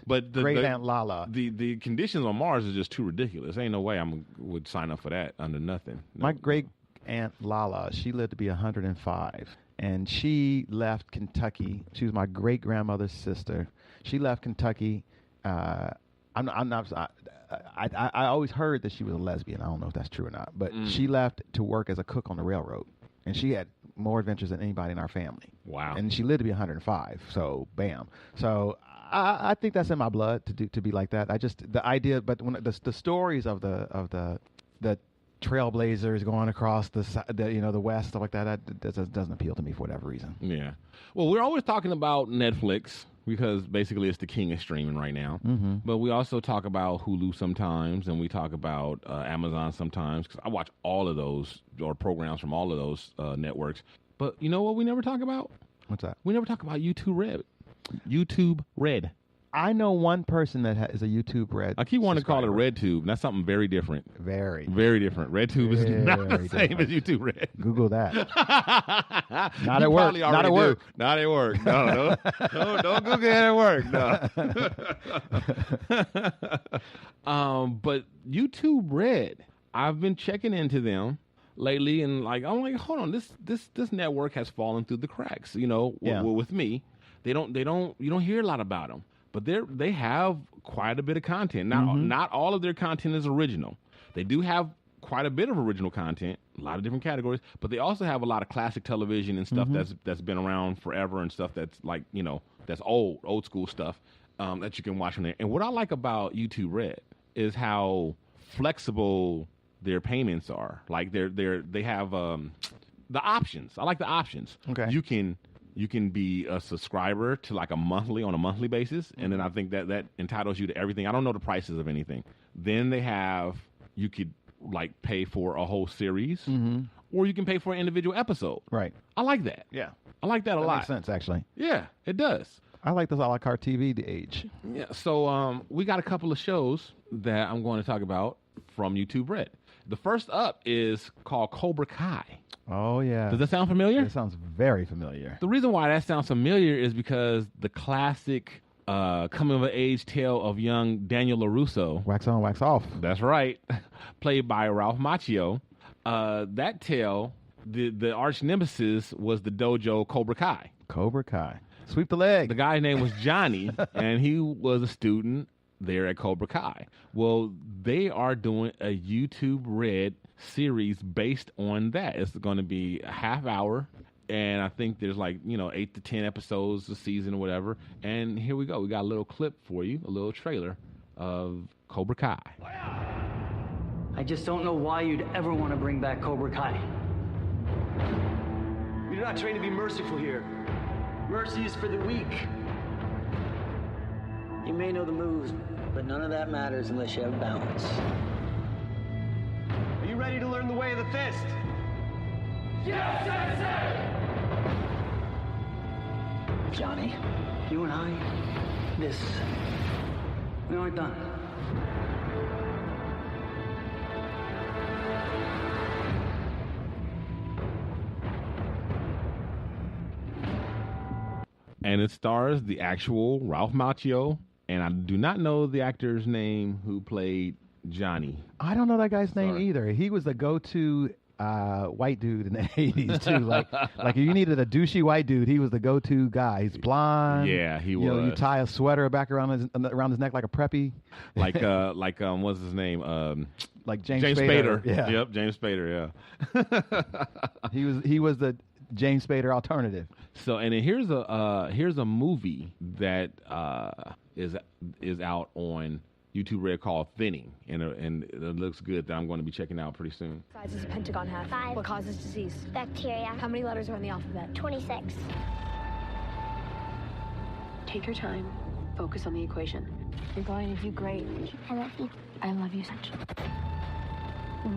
But Great Aunt Lala. The conditions on Mars is just too ridiculous. Ain't no way would sign up for that under nothing. No. My great Aunt Lala, she lived to be 105, and she left Kentucky. She was my great grandmother's sister. She left Kentucky. I always heard that she was a lesbian. I don't know if that's true or not, but she left to work as a cook on the railroad, and she had more adventures than anybody in our family. Wow! And she lived to be 105. So bam. So I think that's in my blood to be like that. The idea, but when the stories of the trailblazers going across the West, stuff like that doesn't appeal to me for whatever reason. Yeah. Well, we're always talking about Netflix because basically it's the king of streaming right now. Mm-hmm. But we also talk about Hulu sometimes, and we talk about Amazon sometimes, because I watch all of those, or programs from all of those networks. But you know what we never talk about? What's that? We never talk about YouTube Red. I know one person that is a YouTube Red. I keep wanting to call it RedTube, and that's something very different. Very different. RedTube is not the same as YouTube Red. Google that. Not at work. Not at work. Not at work. No, don't Google it at work. No. But YouTube Red, I've been checking into them lately, and I'm like, hold on, this network has fallen through the cracks. With me, you don't hear a lot about them. But they have quite a bit of content. Not all of their content is original. They do have quite a bit of original content, a lot of different categories, but they also have a lot of classic television and stuff that's been around forever, and stuff that's that's old school stuff that you can watch from there. And what I like about YouTube Red is how flexible their payments are. Like they have the options. I like the options. Okay. You can be a subscriber to on a monthly basis, and then I think that entitles you to everything. I don't know the prices of anything. Then you could pay for a whole series, or you can pay for an individual episode. Right. I like that. Yeah. I like that a lot. Makes sense, actually. Yeah, it does. I like this a la carte TV age. Yeah. So we got a couple of shows that I'm going to talk about from YouTube Red. The first up is called Cobra Kai. Oh, yeah. Does that sound familiar? It sounds very familiar. The reason why that sounds familiar is because the classic coming-of-age tale of young Daniel LaRusso. Wax on, wax off. That's right. Played by Ralph Macchio. That tale, the arch nemesis was the dojo Cobra Kai. Cobra Kai. Sweep the leg. The guy's name was Johnny, and he was a student there at Cobra Kai. Well, they are doing a YouTube Red series based on that. It's going to be a half hour, and I think there's 8 to 10 episodes a season or whatever. And here we go. We got a little clip for you, a little trailer of Cobra Kai. I just don't know why you'd ever want to bring back Cobra Kai. You're not trained to be merciful here. Mercy is for the weak. You may know the moves, but none of that matters unless you have balance. Are you ready to learn the way of the fist? Yes, sensei! Johnny, you and I, we aren't done. And it stars the actual Ralph Macchio, and I do not know the actor's name who played Johnny. I don't know that guy's name either. He was the go-to white dude in the 80s, too. Like if you needed a douchey white dude, he was the go-to guy. He's blonde. Yeah, he was. You tie a sweater back around his neck like a preppy. What's his name? Like James Spader. Yeah. Yep, James Spader, yeah. He was the James Spader alternative. So, and then here's a movie that is out on YouTube Red called Thinning, and it looks good that I'm going to be checking out pretty soon. Size is a pentagon hat. 5. What causes disease? Bacteria. How many letters are in the alphabet? 26. Take your time. Focus on the equation. You're going to do great. I love you. I love you, Sancho.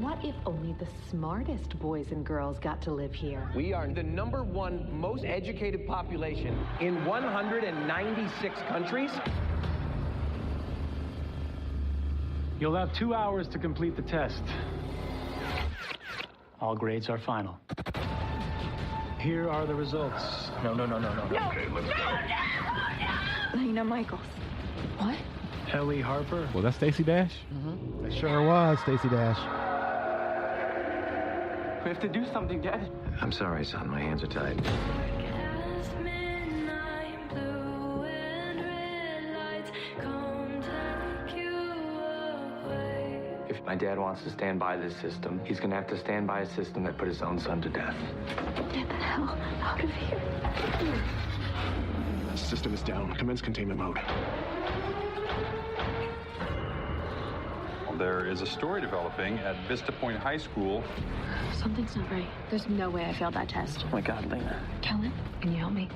What if only the smartest boys and girls got to live here? We are the #1 most educated population in 196 countries. You'll have 2 hours to complete the test. All grades are final. Here are the results. No. Okay, let's go. Lena Michaels. What? Ellie Harper. Was that Stacey Dash? It sure was, Stacey Dash. We have to do something, Dad. I'm sorry, son. My hands are tied. If my dad wants to stand by this system, he's gonna have to stand by a system that put his own son to death. Get the hell out of here. System is down. Commence containment mode. There is a story developing at Vista Point High School. Something's not right. There's no way I failed that test. Oh my God, Lena. Kellen, can you help me?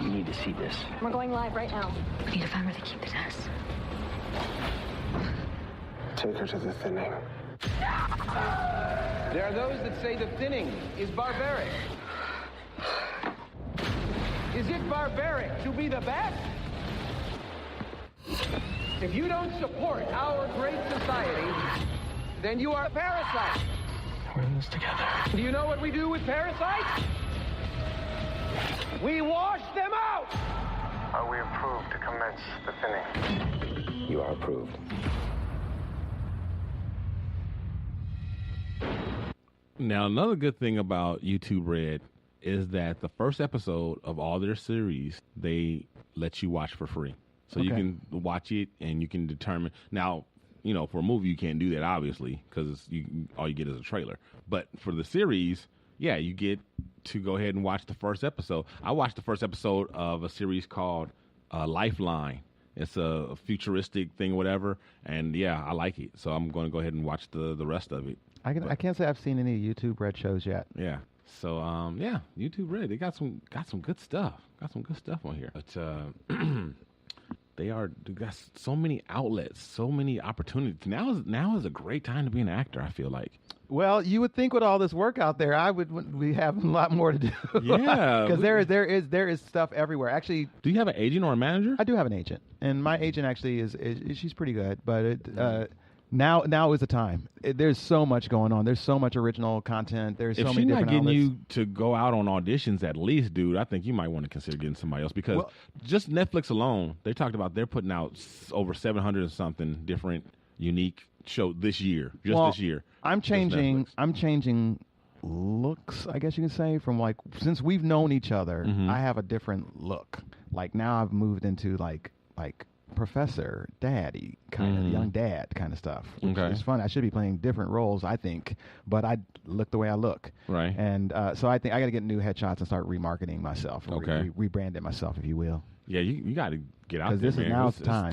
You need to see this. We're going live right now. We need to find where they keep the test. Take her to the thinning. There are those that say the thinning is barbaric. Is it barbaric to be the best? If you don't support our great society, then you are a parasite. We're in this together. Do you know what we do with parasites? We wash them out! Are we approved to commence the thinning? You are approved. Now, another good thing about YouTube Red is that the first episode of all their series, they let you watch for free. So you can watch it and you can determine. Now, you know, for a movie, you can't do that, obviously, because all you get is a trailer. But for the series, yeah, you get to go ahead and watch the first episode. I watched the first episode of a series called Lifeline. It's a futuristic thing or whatever. And, yeah, I like it. So I'm going to go ahead and watch the rest of it. I can't say I've seen any YouTube Red shows yet. Yeah. So yeah, YouTube Red. They got some good stuff. Got some good stuff on here. But they got so many outlets, so many opportunities. Now is a great time to be an actor, I feel like. Well, you would think with all this work out there, I would be having a lot more to do. Yeah, because there is stuff everywhere. Actually, do you have an agent or a manager? I do have an agent, and my agent actually is she's pretty good. But now is the time. There's so much going on. There's so much original content. There's so many different outlets. If she's not getting you to go out on auditions at least, dude, I think you might want to consider getting somebody else because just Netflix alone, they talked about they're putting out over 700 and something different unique show this year. This year. I'm changing looks, I guess you can say, from like since we've known each other, I have a different look. Like now I've moved into like professor, daddy, kind of young dad kind of stuff. It's fun. I should be playing different roles, I think, but I look the way I look. Right. And so I think I got to get new headshots and start remarketing myself. Rebranding myself, if you will. Yeah, you got to get out there, because now's the time.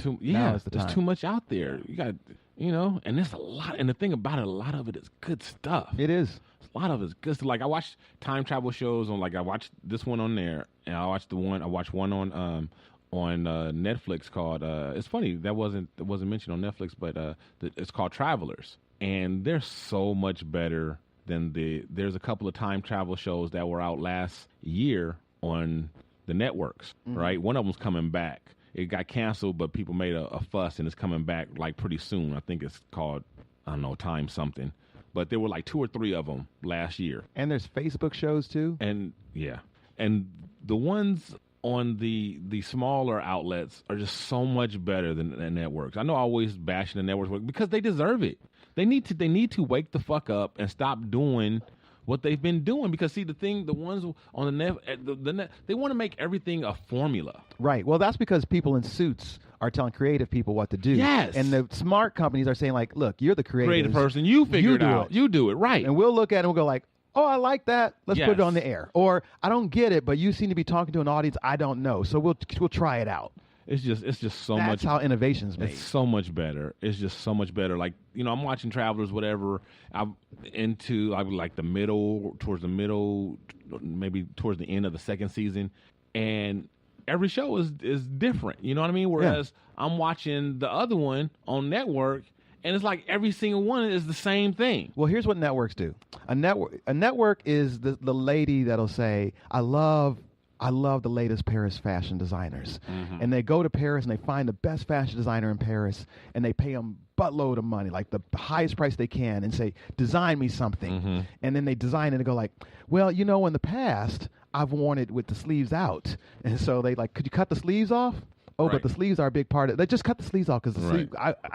There's too much out there. You got, and there's a lot. And the thing about it, a lot of it is good stuff. It is. A lot of it's good stuff. Like I watched time travel shows on. Like I watched this one on there, and I watched one on Netflix called. It's funny that wasn't mentioned on Netflix, but it's called Travelers, and they're so much better than there's a couple of time travel shows that were out last year on the networks, right? One of them's coming back. It got canceled, but people made a fuss, and it's coming back like pretty soon. I think it's called, I don't know, Time something. But there were like 2 or 3 of them last year. And there's Facebook shows too. And yeah, and the ones on the smaller outlets are just so much better than the networks. I know I always bashing the networks because they deserve it. They need to wake the fuck up and stop doing what they've been doing, because see, the ones on the net, they want to make everything a formula. Right. Well, that's because people in suits are telling creative people what to do. Yes. And the smart companies are saying like, look, you're the creative person. You figure it out. You do it right. And we'll look at it and we'll go like, oh, I like that. Let's put it on the air. Or I don't get it, but you seem to be talking to an audience I don't know, so we'll try it out. It's just so much. That's how innovation's made. It's so much better. It's just so much better. Like, I'm watching Travelers, whatever. I'm into like towards the middle, maybe towards the end of the second season, and every show is different. You know what I mean? Whereas I'm watching the other one on network, and it's like every single one is the same thing. Well, here's what networks do. A network is the lady that'll say, I love the latest Paris fashion designers. And they go to Paris and they find the best fashion designer in Paris, and they pay them buttload of money, like the highest price they can, and say, design me something. And then they design it and go like, well, in the past, I've worn it with the sleeves out. And so they like, could you cut the sleeves off? Oh, but the sleeves are a big part of it. They just cut the sleeves off because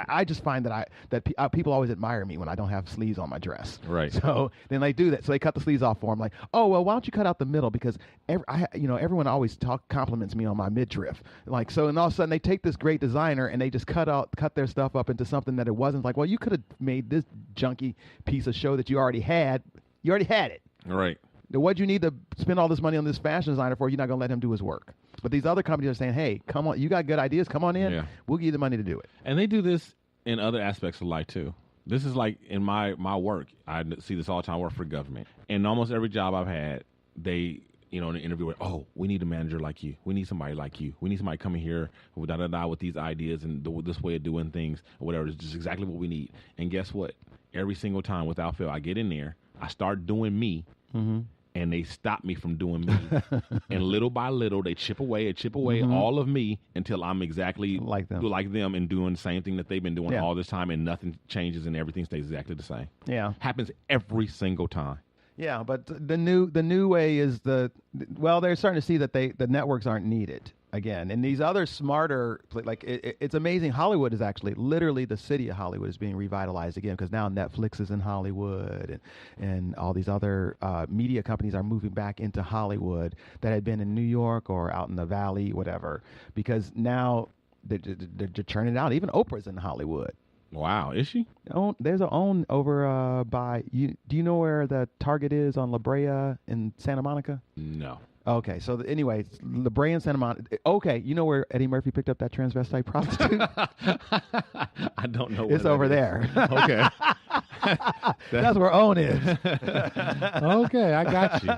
I just find that people always admire me when I don't have sleeves on my dress. Right. So then they do that. So they cut the sleeves off for them. Like, oh, well, why don't you cut out the middle? Because everyone always compliments me on my midriff. Like, so, and all of a sudden they take this great designer and they just cut their stuff up into something that it wasn't. Like, well, you could have made this junky piece of show that you already had. You already had it. Right. What you need to spend all this money on this fashion designer for? You're not going to let him do his work. But these other companies are saying, hey, come on, you got good ideas, come on in. Yeah. We'll give you the money to do it. And they do this in other aspects of life, too. This is like in my work. I see this all the time. I work for government. And almost every job I've had, they, in the interview, oh, we need a manager like you. We need somebody like you. We need somebody coming here with these ideas and this way of doing things or whatever. It's just exactly what we need. And guess what? Every single time, without fail, I get in there, I start doing me. Mm-hmm. And they stop me from doing me. And little by little, they chip away all of me until I'm exactly like them and doing the same thing that they've been doing all this time, and nothing changes and everything stays exactly the same. Yeah. Happens every single time. Yeah, but the new way is they're starting to see that the networks aren't needed again. And these other smarter, like it's amazing. Hollywood is actually literally the city of Hollywood is being revitalized again because now Netflix is in Hollywood and all these other media companies are moving back into Hollywood that had been in New York or out in the Valley, whatever, because now they're churning it out. Even Oprah's in Hollywood. Wow, is she? There's a own over by you. Do you know where the Target is on La Brea in Santa Monica? No. Okay, so anyway, La Brea and Santa Monica. Okay, you know where Eddie Murphy picked up that transvestite prostitute? I don't know. It's over there. Okay. That's where OWN is. Okay, I got you.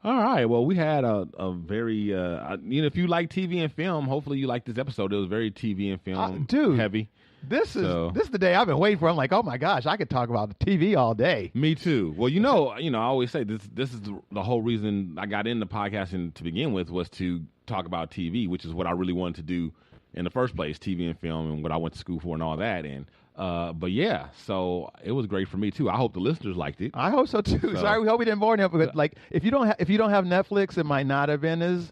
All right. Well, we had a very, if you like TV and film, hopefully you like this episode. It was very TV and film heavy. This is the day I've been waiting for. I'm like, oh my gosh, I could talk about the TV all day. Me too. Well, I always say this is the whole reason I got into podcasting to begin with was to talk about TV, which is what I really wanted to do in the first place, TV and film, and what I went to school for and all that. And but yeah, so it was great for me too. I hope the listeners liked it. I hope so too. Sorry, we hope we didn't bore you. But like, if you don't have Netflix, it might not have been as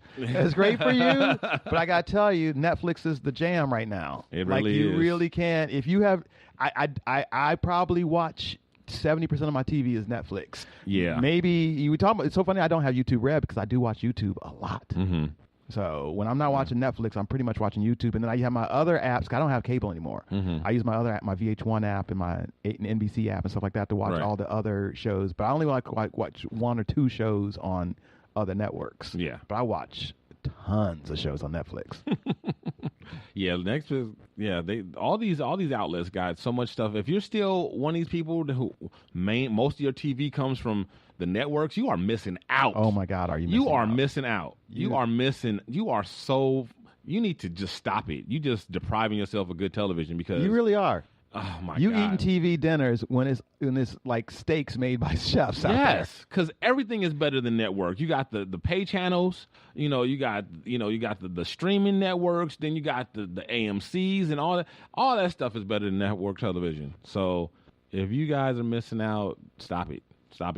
great for you. But I gotta tell you, Netflix is the jam right now. It really is. You really can't. If you have, I probably watch 70% of my TV is Netflix. Yeah. Maybe you talk about. It's so funny. I don't have YouTube Red because I do watch YouTube a lot. Mm-hmm. So when I'm not watching Netflix, I'm pretty much watching YouTube. And then I have my other apps. 'Cause I don't have cable anymore. Mm-hmm. I use my other app, my VH1 app and my NBC app and stuff like that to watch all the other shows. But I only watch one or two shows on other networks. Yeah. But I watch tons of shows on Netflix. Yeah, next is all these outlets got so much stuff. If you're still one of these people who most of your TV comes from the networks, you are missing out. Oh my God, are you missing out? You are missing out. You need to just stop it. You just depriving yourself of good television because you really are. Oh my you God. eating TV dinners when it's like steaks made by chefs out there. Yes, because everything is better than network. You got the pay channels, you got the streaming networks, then you got the AMCs and all that. All that stuff is better than network television. So if you guys are missing out, stop it.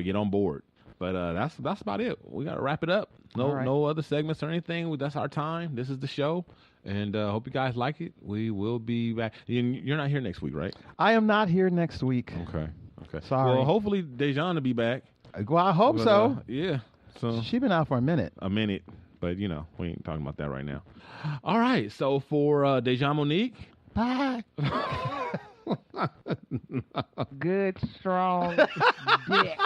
Get on board. But that's about it. We got to wrap it up. No other segments or anything. That's our time. This is the show. And hope you guys like it. We will be back. You're not here next week, right? I am not here next week. Okay. Sorry. Well, hopefully Dejan will be back. Well, I hope so. Yeah. So she's been out for a minute. But we ain't talking about that right now. All right. So for Dejan Monique. Bye. Good, strong dick.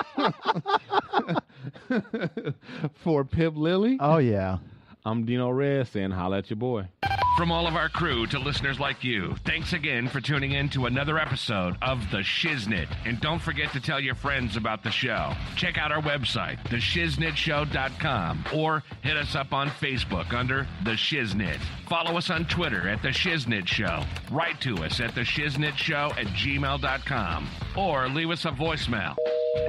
For Pip Lily. Oh, yeah. I'm Dino Red saying holla at your boy. From all of our crew to listeners like you, thanks again for tuning in to another episode of The Shiznit. And don't forget to tell your friends about the show. Check out our website, theshiznitshow.com, or hit us up on Facebook under The Shiznit. Follow us on Twitter at The Shiznit Show. Write to us at theshiznitshow@gmail.com, or leave us a voicemail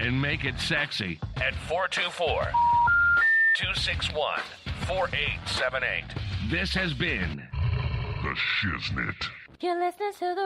and make it sexy at 424-261-4878. This has been The Shiznit. You're listening to the